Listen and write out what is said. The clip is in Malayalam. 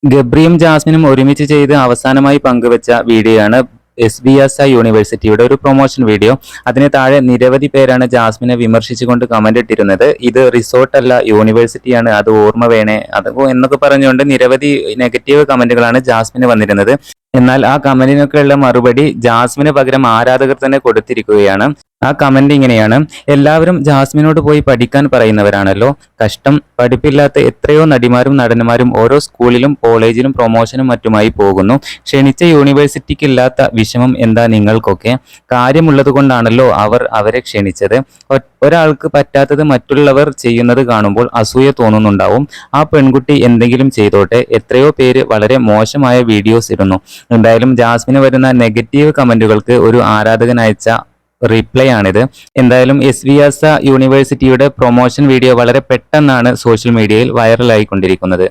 ഗബ്രിയും ജാസ്മിനും ഒരുമിച്ച് ചെയ്ത് അവസാനമായി പങ്കുവച്ച വീഡിയോയാണ് SBSI യൂണിവേഴ്സിറ്റിയുടെ ഒരു പ്രൊമോഷൻ വീഡിയോ. അതിന് താഴെ നിരവധി പേരാണ് ജാസ്മിനെ വിമർശിച്ചുകൊണ്ട് കമന്റ് ഇട്ടിരുന്നത്. ഇത് റിസോർട്ട് അല്ല, യൂണിവേഴ്സിറ്റിയാണ്, അത് ഓർമ്മ വേണേ എന്നൊക്കെ പറഞ്ഞുകൊണ്ട് നിരവധി നെഗറ്റീവ് കമന്റുകളാണ് ജാസ്മിന് വന്നിരുന്നത്. എന്നാൽ ആ കമന്റിനൊക്കെയുള്ള മറുപടി ജാസ്മിന് പകരം ആരാധകർ തന്നെ കൊടുത്തിരിക്കുകയാണ്. ആ കമന്റ് ഇങ്ങനെയാണ്: എല്ലാവരും ജാസ്മിനോട് പോയി പഠിക്കാൻ പറയുന്നവരാണല്ലോ, കഷ്ടം, പഠിപ്പില്ലാത്ത എത്രയോ നടിമാരും നടന്മാരും ഓരോ സ്കൂളിലും കോളേജിലും പ്രൊമോഷനും മറ്റുമായി പോകുന്നു. ക്ഷണിച്ച യൂണിവേഴ്സിറ്റിക്കില്ലാത്ത വിഷമം എന്താ നിങ്ങൾക്കൊക്കെ? കാര്യമുള്ളത് കൊണ്ടാണല്ലോ അവരെ ക്ഷണിച്ചത്. ഒരാൾക്ക് പറ്റാത്തത് മറ്റുള്ളവർ ചെയ്യുന്നത് കാണുമ്പോൾ അസൂയ തോന്നുന്നുണ്ടാവും. ആ പെൺകുട്ടി എന്തെങ്കിലും ചെയ്തോട്ടെ. എത്രയോ പേര് വളരെ മോശമായ വീഡിയോസ് ഇടുന്നു. എന്തായാലും ജാസ്മിന് വരുന്ന നെഗറ്റീവ് കമന്റുകൾക്ക് ഒരു ആരാധകൻ അയച്ച റിപ്ലൈ ആണിത്. എന്തായാലും SBSI യൂണിവേഴ്സിറ്റിയുടെ പ്രൊമോഷൻ വീഡിയോ വളരെ പെട്ടെന്നാണ് സോഷ്യൽ മീഡിയയിൽ വൈറലായിക്കൊണ്ടിരിക്കുന്നത്.